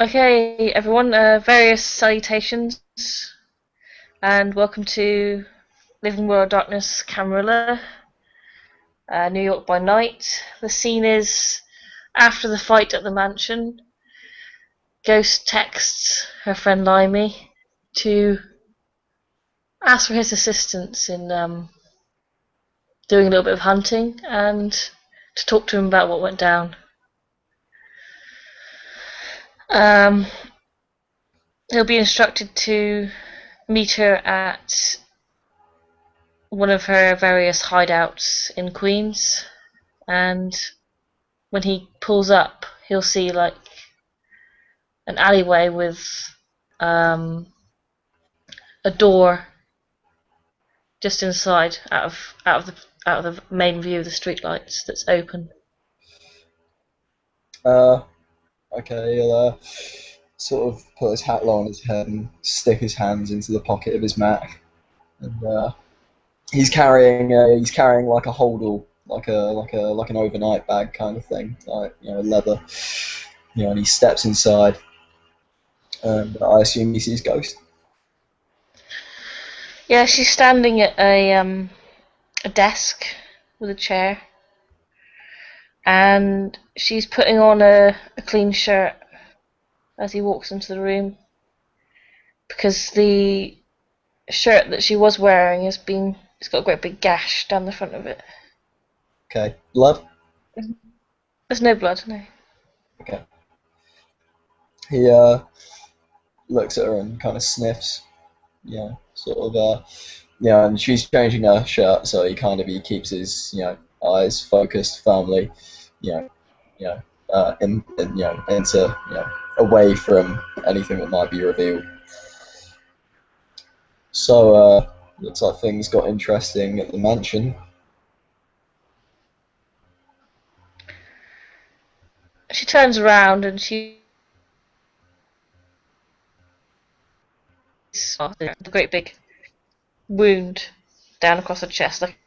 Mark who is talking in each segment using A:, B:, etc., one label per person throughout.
A: Okay, everyone, various salutations, and welcome to Living World of Darkness Camarilla, New York by night. The scene is after the fight at the mansion. Ghost texts her friend Limey to ask for his assistance in doing a little bit of hunting and to talk to him about what went down. Um, he'll be instructed to meet her at one of her various hideouts in Queens, and when he pulls up, he'll see like an alleyway with um, a door just inside, out of the main view of the streetlights that's open.
B: Uh, okay, he'll sort of put his hat low on his head and stick his hands into the pocket of his Mac, and he's carrying like a holdall, like an overnight bag kind of thing, like leather, and he steps inside, and I assume he sees Ghost.
A: Yeah, she's standing at a desk with a chair, and she's putting on a clean shirt as he walks into the room because the shirt that she was wearing it's got a great big gash down the front of it.
B: Okay, blood.
A: There's no blood, no.
B: Okay, he looks at her and kind of sniffs, sort of and she's changing her shirt, so he keeps his eyes focused firmly, you know, into away from anything that might be revealed. So looks like things got interesting at the mansion.
A: She turns around and she's a great big wound down across her chest, like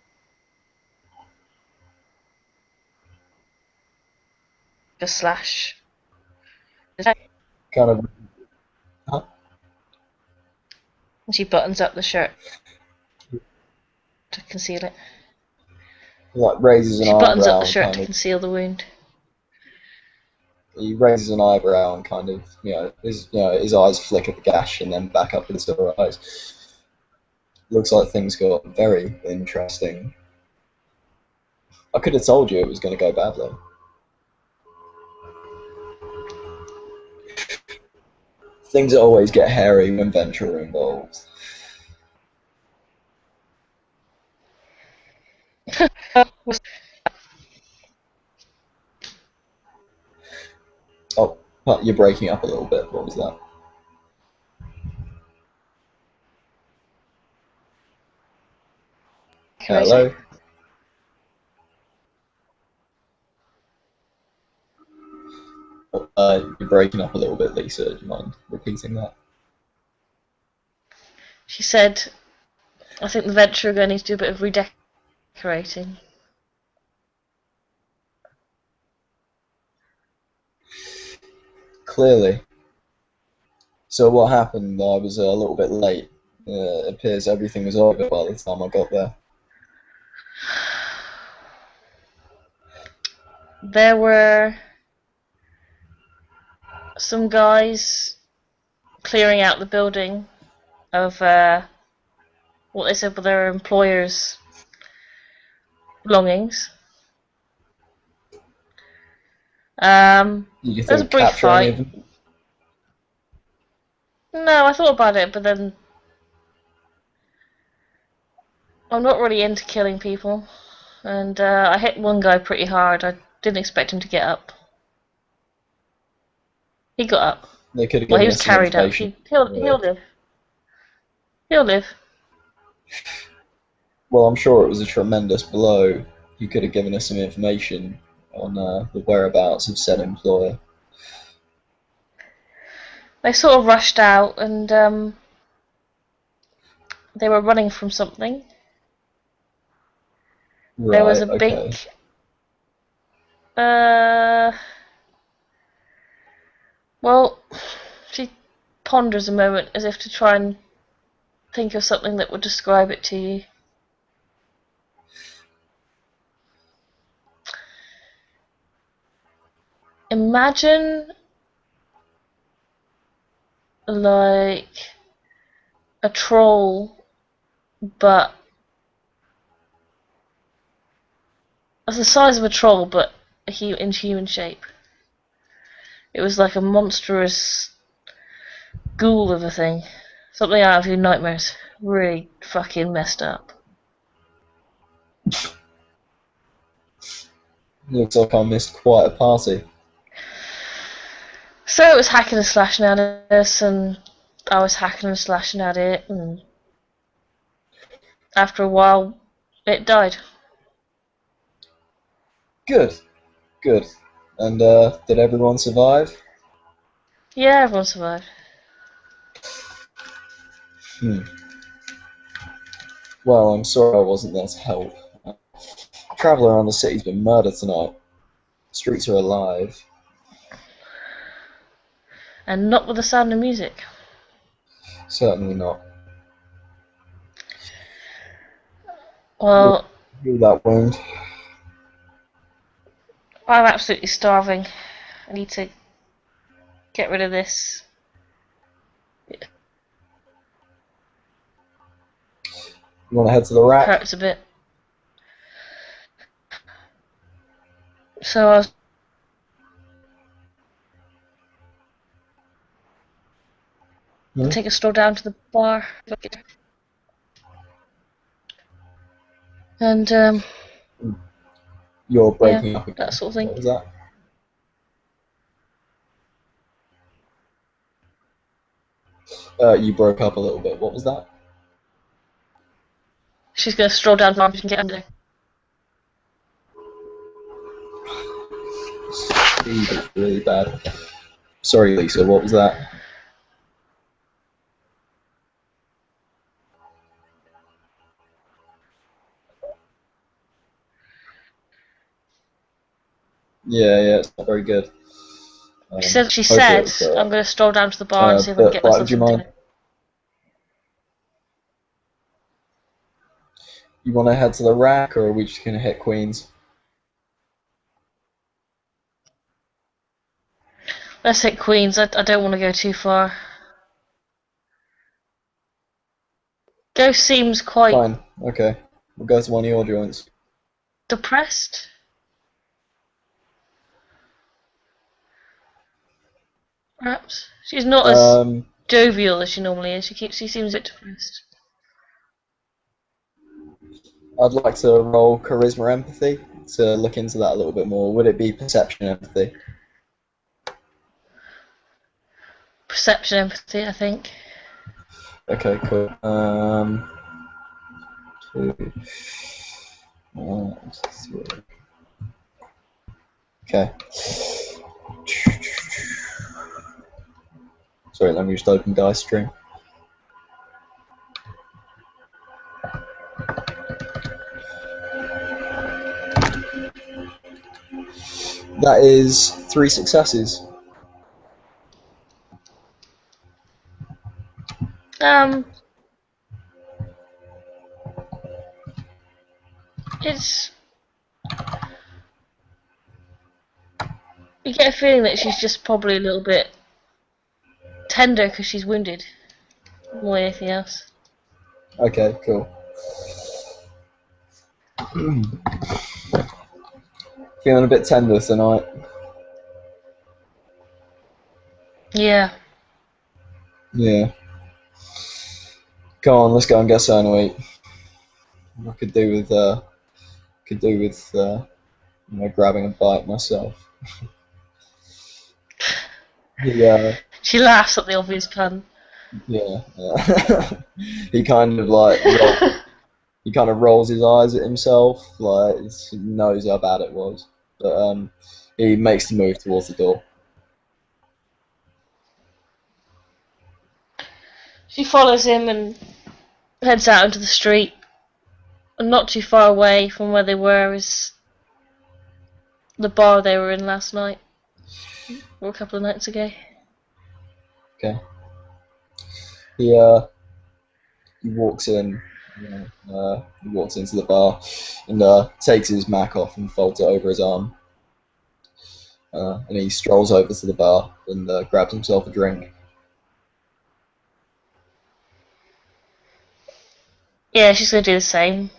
A: a slash. And
B: Kind of huh?
A: she buttons up the shirt to conceal it.
B: Like raises an
A: She buttons up the
B: eyebrow and
A: shirt
B: kind
A: to
B: of
A: conceal the wound.
B: he raises an eyebrow and kind of his eyes flick at the gash and then back up with his other eyes. Looks like things got very interesting. I could have told you it was going to go badly. Things always get hairy when Venture are involved. Oh, you're breaking up a little bit. What was that? Hello? You're breaking up a little bit, Lisa. Do you mind repeating that?
A: She said, I think the Venture are going to need to do a bit of redecorating.
B: Clearly. So what happened? I was a little bit late. It appears everything was over by the time I got there.
A: There were some guys clearing out the building of what they said were their employers' belongings.
B: Did you
A: There was a
B: think
A: brief
B: capture any of
A: fight.
B: them?
A: No, I thought about it, but then I'm not really into killing people, and I hit one guy pretty hard. I didn't expect him to get up. He got up.
B: They could have
A: Well, he
B: given
A: was
B: us some
A: carried up.
B: information.
A: He'll live. He'll live.
B: Well, I'm sure it was a tremendous blow. You could have given us some information on the whereabouts of said employer.
A: They sort of rushed out, and they were running from something. There was
B: Right,
A: a big
B: okay.
A: uh well, ponders a moment as if to try and think of something that would describe it to you. Imagine like a troll, but of the size of a troll, but in human shape. It was like a monstrous ghoul of a thing. Something out of your nightmares. Really fucking messed up.
B: Looks like I missed quite a party.
A: So it was hacking and slashing at us, and I was hacking and slashing at it, and after a while, it died.
B: Good, good. And did everyone survive?
A: Yeah, everyone survived.
B: Well, I'm sorry I wasn't there to help. A traveller around the city's been murdered tonight. The streets are alive.
A: And not with the sound of music.
B: Certainly not.
A: Well,
B: Heal that wound.
A: I'm absolutely starving. I need to get rid of this.
B: You want to head to the rack?
A: Hurts a bit. So I was take a stroll down to the bar. And
B: You're breaking
A: yeah,
B: up again.
A: that sort of thing.
B: What was that? You broke up a little bit. What was that?
A: She's gonna stroll down to the bar and get under.
B: It's really bad. Sorry, Lisa. What was that? Yeah, it's not very good.
A: She said, I'm going to stroll down to the bar and see if I can get myself some dinner.
B: You want to head to the rack, or are we just going to hit Queens?
A: Let's hit Queens. I don't want to go too far. Ghost seems quite...
B: Fine, okay. We'll go to one of your joints.
A: depressed? Perhaps. She's not as jovial as she normally is. She seems a bit depressed.
B: I'd like to roll charisma empathy to look into that a little bit more. Would it be perception empathy?
A: Perception empathy, I think.
B: Okay, cool. 2, 3. Okay. Sorry, let me just open Dice Stream. That is 3 successes.
A: It's... You get a feeling that she's just probably a little bit tender because she's wounded more than anything else.
B: Okay, cool. Feeling a bit tender tonight.
A: Yeah.
B: Yeah. Come on, let's go and get something to eat. I could do with grabbing a bite myself. Yeah.
A: She laughs at the obvious pun.
B: Yeah. He kind of rolls his eyes at himself, like he knows how bad it was, but he makes the move towards the door.
A: She follows him and heads out into the street. And not too far away from where they were is the bar they were in last night, or a couple of nights ago.
B: Okay. he walks in, he walks into the bar and takes his Mac off and folds it over his arm. And he strolls over to the bar and grabs himself a drink.
A: Yeah, she's gonna do the same.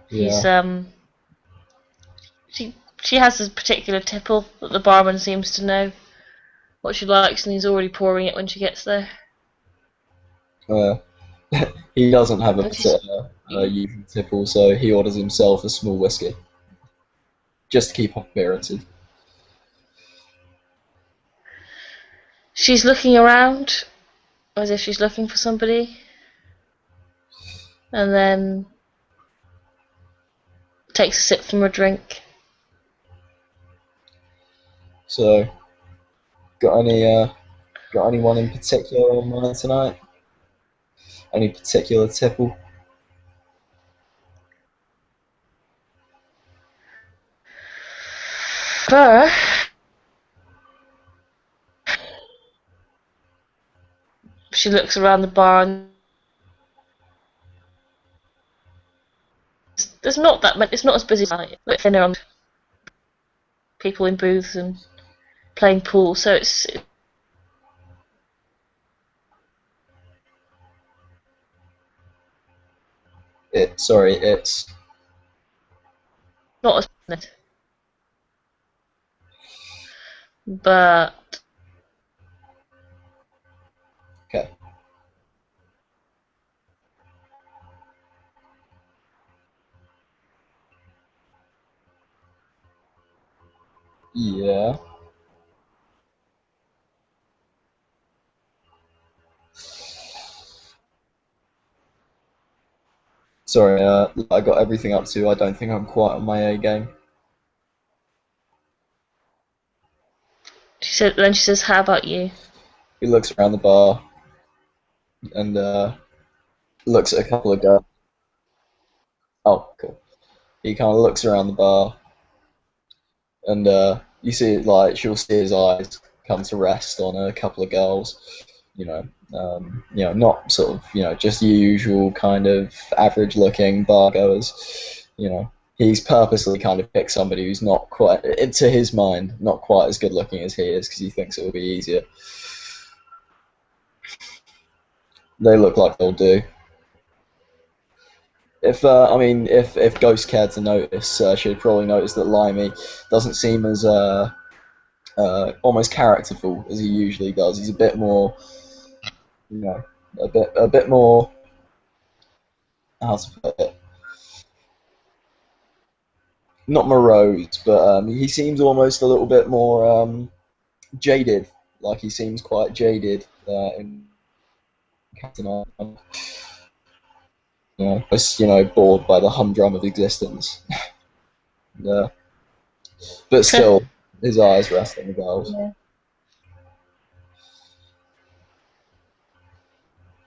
A: He's
B: Yeah.
A: she has this particular tipple that the barman seems to know what she likes, and he's already pouring it when she gets there.
B: He doesn't have a
A: And she's
B: particular usual tipple, so he orders himself a small whiskey just to keep up appearances.
A: she's looking around as if she's looking for somebody, and then takes a sip from her drink.
B: So, got anyone in particular on mind tonight? Any particular tipple?
A: But she looks around the bar, and there's not that much. It's not as busy as like a bit thinner on people in booths and playing pool, so it's
B: It's
A: not as busy. But
B: okay. Yeah. Sorry, I got everything up to. I don't think I'm quite on my A game.
A: then she says, "How about you?"
B: He looks around the bar and looks at a couple of guys. Oh, cool. He kind of looks around the bar and you see like she'll see his eyes come to rest on a couple of girls. Not sort of just usual kind of average-looking bar goers. He's purposely kind of picked somebody who's not quite, to his mind, not quite as good looking as he is because he thinks it will be easier. They look like they'll do. If Ghost cared to notice, she'd probably notice that Limey doesn't seem as almost characterful as he usually does. He's a bit more, you know, a bit more. How to put it? Not morose, but he seems almost a little bit more jaded. Like he seems quite jaded in Captain Island. Just bored by the humdrum of existence. Yeah, but still, his eyes rest on the girls.
A: Yeah.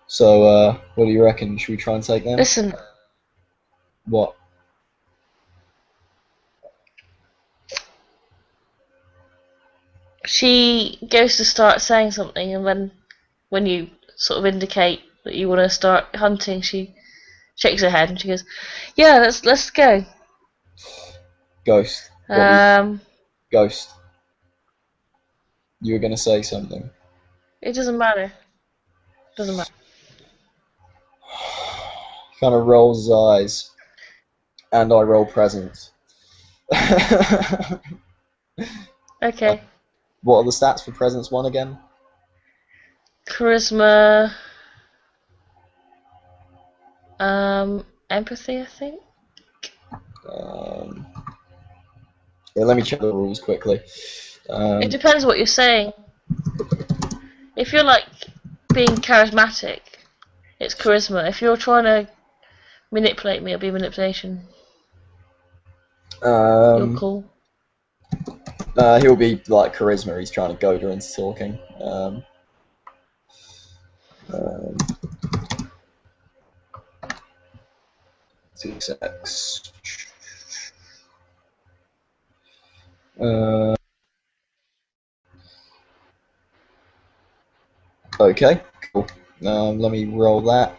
B: So, what do you reckon? Should we try and take them?
A: Listen,
B: What?
A: she goes to start saying something, and when you sort of indicate that you want to start hunting, she shakes her head and she goes, "Yeah, let's go."
B: Ghost.
A: Um,
B: Ghost. You were gonna say something.
A: it doesn't matter. Doesn't matter.
B: Kind of rolls his eyes, and I roll presents.
A: Okay.
B: What are the stats for presents one again?
A: Charisma, empathy, I think.
B: Um, yeah, let me check the rules quickly.
A: It depends what you're saying. If you're like being charismatic, it's charisma. If you're trying to manipulate me, it'll be manipulation. You're
B: um,
A: cool.
B: he'll be like charisma. He's trying to goad her into talking. Um, 2 secs. Uh, Okay, cool. Let me roll that.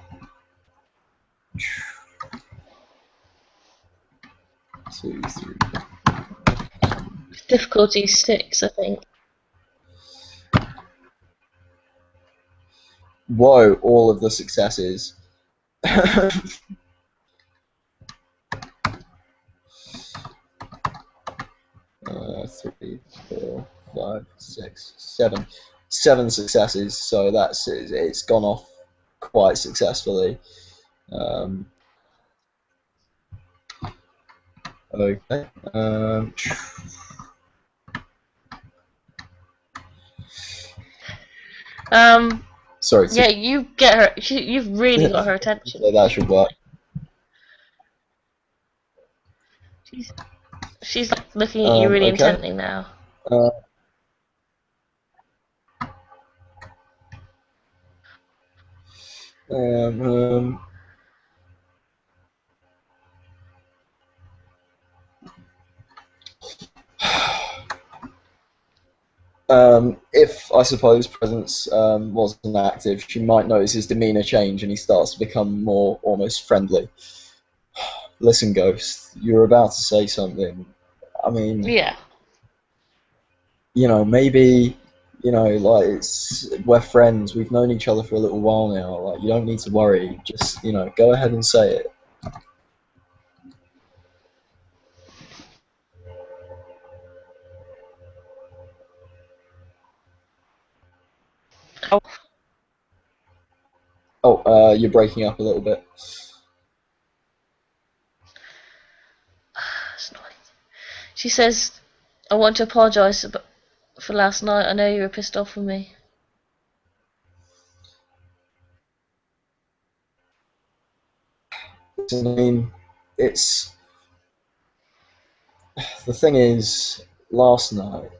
B: 2, 3.
A: Difficulty 6, I think.
B: Whoa! All of the successes. 3, 4, 5, 6, 7. 7 successes. So it's gone off quite successfully. Okay. Sorry.
A: Yeah, you get her. You've really got her attention.
B: So that should work.
A: She's like looking at you really
B: Okay.
A: intently now.
B: If I suppose Presence wasn't active, she might notice his demeanor change and he starts to become more almost friendly. Listen, Ghost, you were about to say something. I mean,
A: Yeah.
B: Maybe, like we're friends. We've known each other for a little while now. Like, you don't need to worry. Just, go ahead and say it. Oh, you're breaking up a little bit.
A: She says, "I want to apologise for last night. I know you were pissed off with me."
B: I mean, it's the thing is, last night,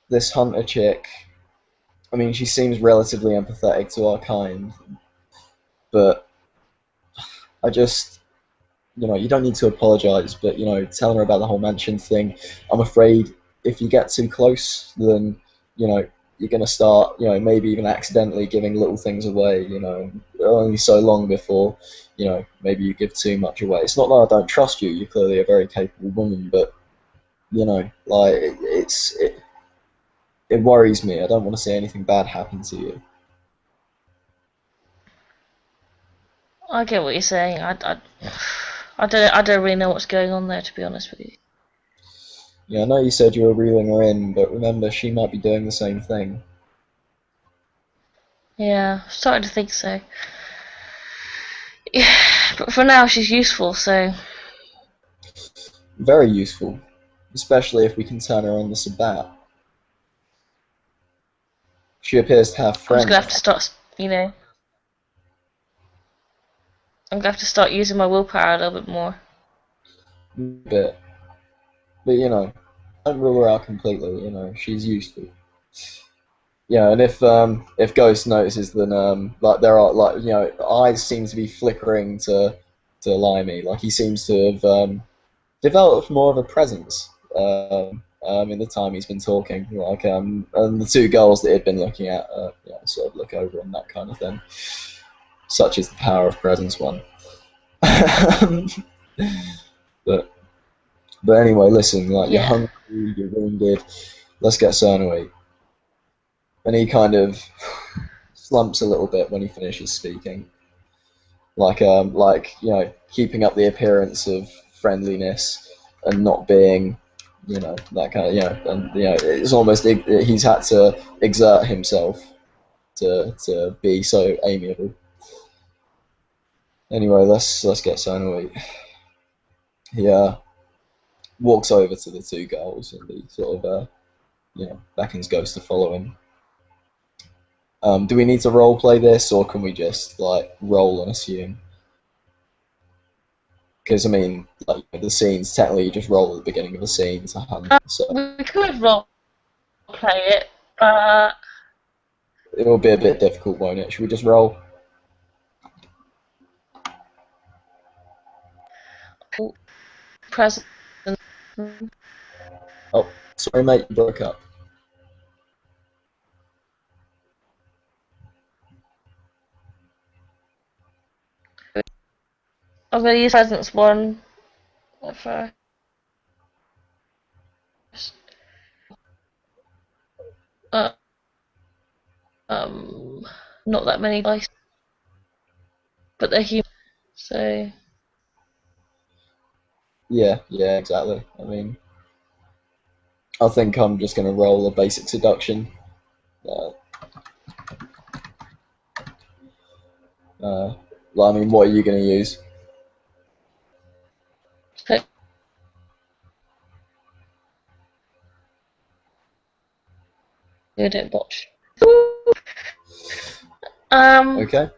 B: this hunter chick. I mean, she seems relatively empathetic to our kind, but I just, you don't need to apologize, but, telling her about the whole mansion thing, I'm afraid if you get too close, then, you're going to start, maybe even accidentally giving little things away, only so long before, maybe you give too much away. It's not that I don't trust you, you're clearly a very capable woman, but, like, it worries me. I don't want to see anything bad happen to you.
A: I get what you're saying. I don't really know what's going on there, to be honest with you.
B: Yeah, I know you said you were reeling her in, but remember, she might be doing the same thing.
A: Yeah, I'm starting to think so. Yeah, but for now, she's useful, so
B: Very useful, especially if we can turn her on the Sabbat. She appears to have
A: I'm just gonna have
B: friends.
A: to start. I'm gonna have to start using my willpower a little bit more.
B: But, don't rule her out completely. She's useful. Yeah, and if Ghost notices, then like there are like eyes seem to be flickering to Limey. Like he seems to have developed more of a presence in the time he's been talking. Like and the two girls that he'd been looking at, sort of look over and that kind of thing. Such is the power of presence, one. but anyway, listen. Like you're
A: Yeah.
B: hungry, you're wounded. Let's get something to eat. And he kind of slumps a little bit when he finishes speaking. Like keeping up the appearance of friendliness and not being, that kind of, and it's almost he's had to exert himself to be so amiable. Anyway, let's get something to eat. He walks over to the two girls and he sort of beckons Ghost to follow him. Do we need to role play this, or can we just like roll and assume? Because I mean, like the scenes technically you just roll at the beginning of a scene to hunt, so
A: We could role play it, but
B: it will be a bit difficult, won't it? Should we just roll?
A: present.
B: Oh, sorry, mate, you broke up.
A: I'm going to use presence one first. Uh, um, not that many dice, but they're human. So
B: Yeah, yeah, exactly. I mean, I think I'm just going to roll a basic seduction. Uh, well, I mean, what are you going to use?
A: so good at botch. Um,
B: Okay.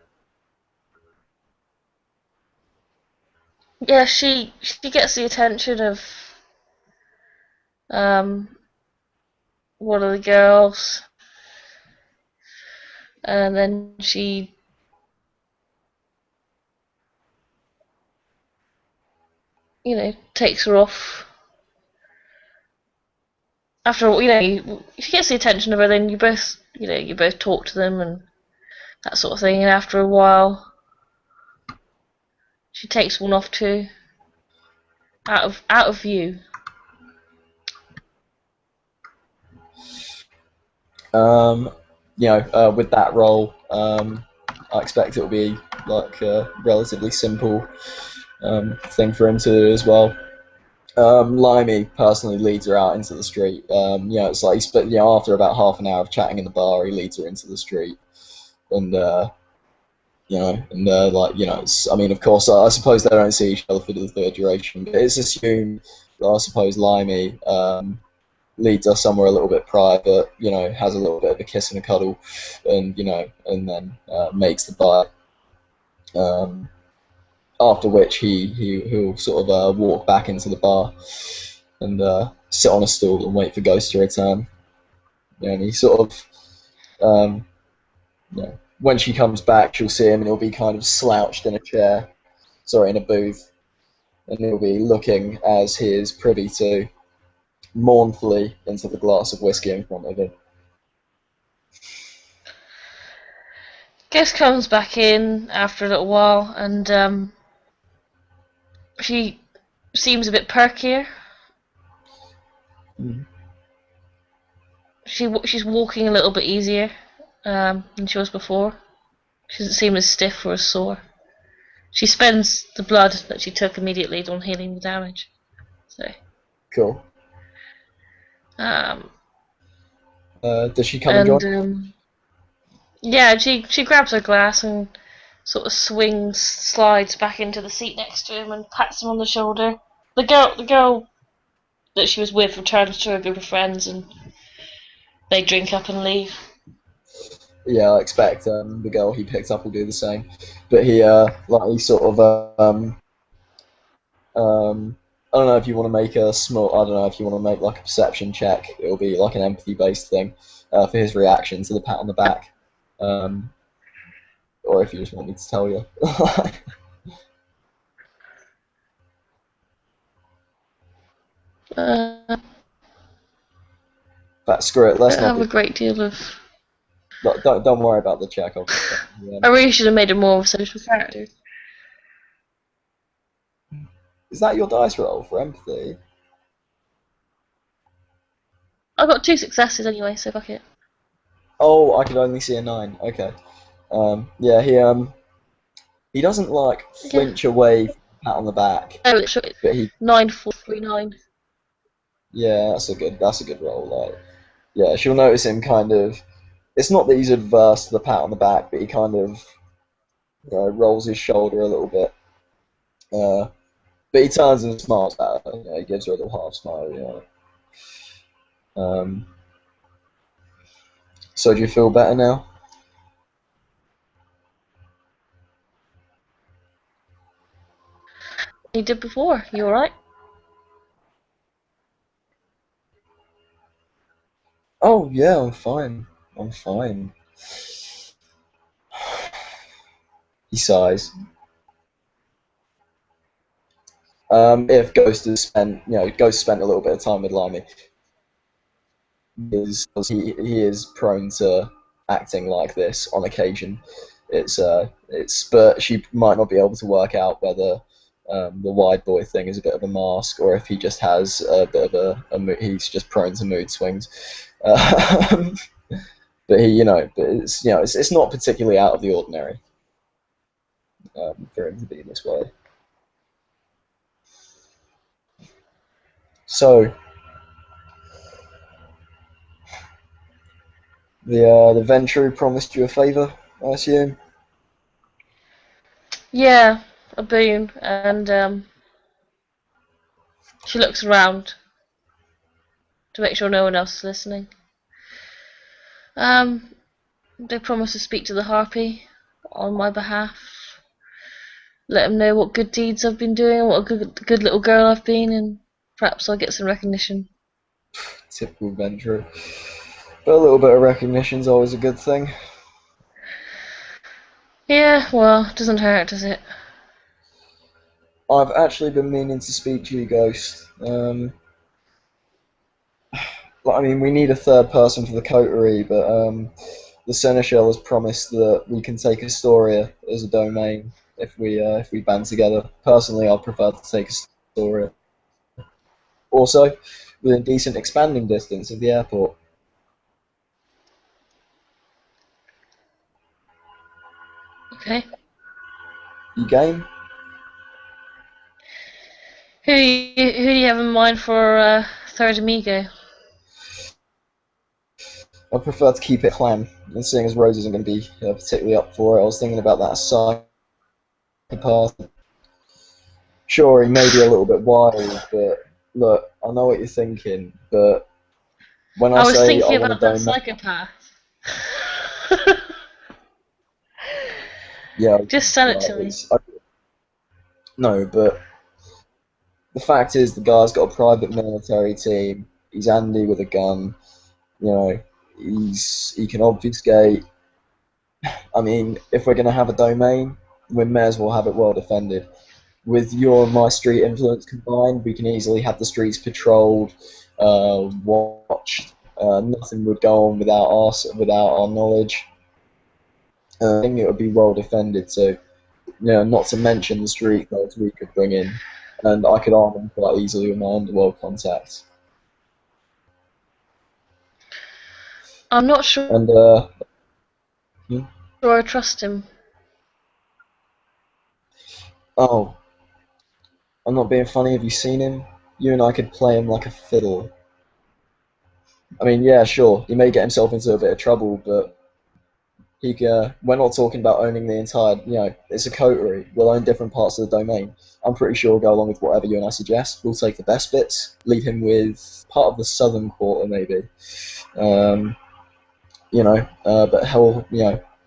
A: yeah, she gets the attention of um one of the girls, and then she takes her off. After if she gets the attention of her, then you both talk to them and that sort of thing. And after a while, she takes one off too, out of view.
B: Um, with that roll, I expect it will be like a relatively simple thing for him to do as well. Limey personally leads her out into the street. It's like after about half an hour of chatting in the bar, he leads her into the street, and I mean, of course, I suppose they don't see each other for the third duration, but it's assumed that I suppose Limey leads us somewhere a little bit private, has a little bit of a kiss and a cuddle, and then makes the bite. After which he'll sort of walk back into the bar and sit on a stool and wait for Ghost to return. And he sort of, when she comes back, she'll see him and he'll be kind of slouched in a chair, sorry, in a booth, and he'll be looking as he is privy to mournfully into the glass of whiskey in front of him.
A: Guest comes back in after a little while, and she seems a bit perkier.
B: Mm.
A: She's walking a little bit easier than she was before. She doesn't seem as stiff or as sore. She spends the blood that she took immediately on healing the damage. So,
B: Cool.
A: um,
B: Does she come and join?
A: and yeah, she grabs her glass and sort of slides back into the seat next to him and pats him on the shoulder. The girl that she was with returns to her group of friends and they drink up and leave.
B: Yeah, I expect the girl he picked up will do the same. But he sort of I don't know if you want to make a small. I don't know if you want to make like a perception check. It'll be like an empathy-based thing for his reaction to the pat on the back, or if you just want me to tell you.
A: I
B: But screw it. Let's
A: don't
B: not
A: have
B: do.
A: a great deal of.
B: Don't worry about the check. I'll just
A: I really should have made it more of a social character.
B: Is that your dice roll for empathy?
A: I got 2 successes anyway, so fuck it.
B: Oh, I could only see a 9. Okay. Yeah, he doesn't like
A: Yeah.
B: flinch away from the pat on the back,
A: Oh, it's
B: but he
A: 9439.
B: yeah, that's a good roll. Like, yeah, she'll notice him kind of. It's not that he's adverse to the pat on the back, but he kind of rolls his shoulder a little bit. But he turns and smiles at her. He gives her a little half smile. So do you feel better now?
A: You did before. You alright?
B: Oh yeah, I'm fine. I'm fine. He sighs. If Ghost spent a little bit of time with Limey, he is prone to acting like this on occasion. But she might not be able to work out whether the wide boy thing is a bit of a mask, or if he just has a bit of he's just prone to mood swings. Um, but it's not particularly out of the ordinary for him to be this way. So the Ventrue promised you a favour, I assume.
A: Yeah, a boon, and she looks around to make sure no one else is listening. They promise to speak to the Harpy on my behalf. Let him know what good deeds I've been doing, what a good little girl I've been, and perhaps I'll get some recognition.
B: Typical Ventrue. But a little bit of recognition is always a good thing.
A: Yeah, well, it doesn't hurt, does it?
B: I've actually been meaning to speak to you, Ghost. I mean, we need a third person for the coterie, but the Seneschal has promised that we can take Astoria as a domain if we band together. Personally, I'd prefer to take Astoria. Also, within decent expanding distance of the airport.
A: Okay.
B: You game?
A: Who do you have in mind for third amigo?
B: I prefer to keep it clan, and seeing as Rose isn't going to be particularly up for it, I was thinking about that psychopath. Sure, he may be a little bit wild, but look, I know what you're thinking, but when I
A: I was
B: say I
A: thinking
B: want a
A: about that
B: domain,
A: psychopath.
B: yeah,
A: Just sell it
B: right,
A: to me.
B: no, but the fact is the guy's got a private military team, he's Andy with a gun, you know, he can obfuscate. I mean, if we're going to have a domain, we may as well have it well defended. With your and my street influence combined, we can easily have the streets patrolled, watched. Nothing would go on without our knowledge. I think it would be well defended. So, not to mention the street guards we could bring in, and I could arm them quite easily with my underworld contacts.
A: I'm not sure
B: And
A: I trust him.
B: oh, I'm not being funny. Have you seen him? You and I could play him like a fiddle. I mean, yeah, sure, he may get himself into a bit of trouble, but we're not talking about owning the entire, it's a coterie. We'll own different parts of the domain. I'm pretty sure we'll go along with whatever you and I suggest. We'll take the best bits, leave him with part of the southern quarter, maybe. But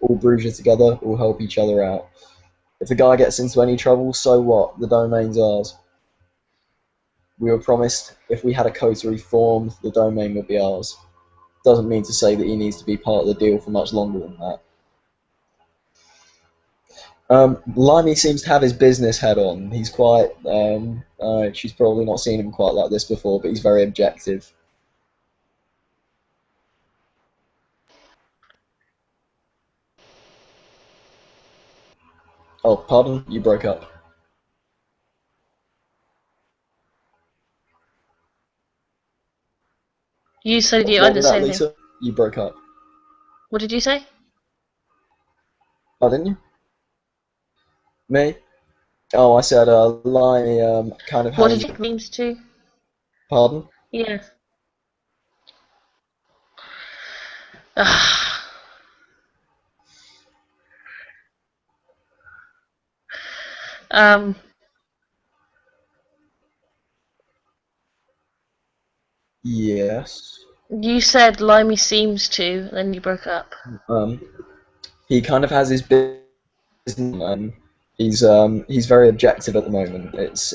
B: all Bruges together, we'll help each other out. If the guy gets into any trouble, so what? The domain's ours. We were promised if we had a coterie formed, the domain would be ours. Doesn't mean to say that he needs to be part of the deal for much longer than that. Limey seems to have his business head on. He's quite. She's probably not seen him quite like this before, but he's very objective. Oh, pardon? You broke up.
A: You said I
B: What
A: didn't
B: was
A: say
B: that,
A: anything.
B: Lisa? You broke up.
A: What did you say?
B: Oh, didn't you? Me? Oh, I said Limey kind of
A: What
B: has
A: did
B: his.
A: you means to?
B: Pardon?
A: Yeah. um.
B: Yes.
A: You said Limey seems to, then you broke up.
B: He kind of has his business. He's very objective at the moment. It's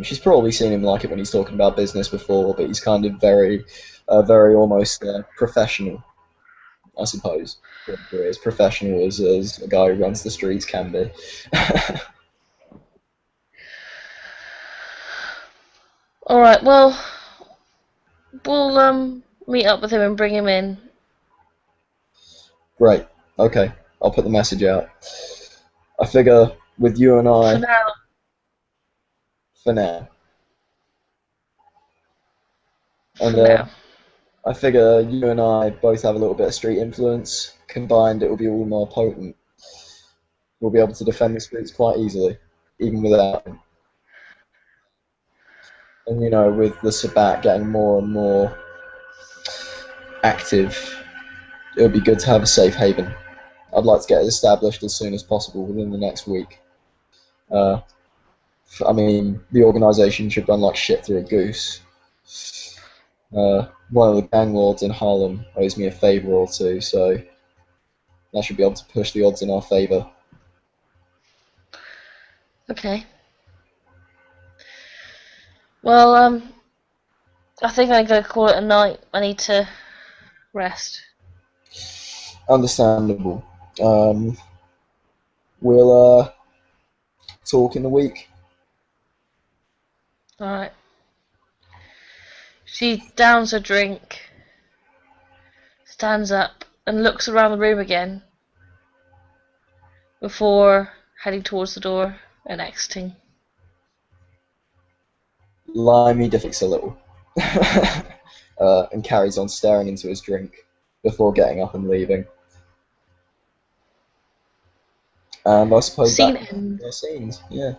B: she's probably seen him like it when he's talking about business before, but he's kind of very almost professional, I suppose. As professional as a guy who runs the streets can be.
A: Alright, well, we'll meet up with him and bring him in.
B: Great. Okay, I'll put the message out. I figure with you and
A: For
B: I,
A: now.
B: for now.
A: For
B: And
A: now.
B: I figure you and I both have a little bit of street influence. Combined, it will be all more potent. We'll be able to defend the streets quite easily, even without him. And with the Sabat getting more and more active, it would be good to have a safe haven. I'd like to get it established as soon as possible within the next week. Uh, I mean, the organisation should run like shit through a goose. One of the gang lords in Harlem owes me a favour or two, so I should be able to push the odds in our favour.
A: Okay. Well, I think I'm gonna call it a night. I need to rest.
B: Understandable. We'll talk in a week.
A: Alright. She downs her drink, stands up, and looks around the room again before heading towards the door and exiting.
B: Limey defects a little, and carries on staring into his drink before getting up and leaving. And I suppose
A: Scene
B: that
A: ends.
B: are scenes. Yeah.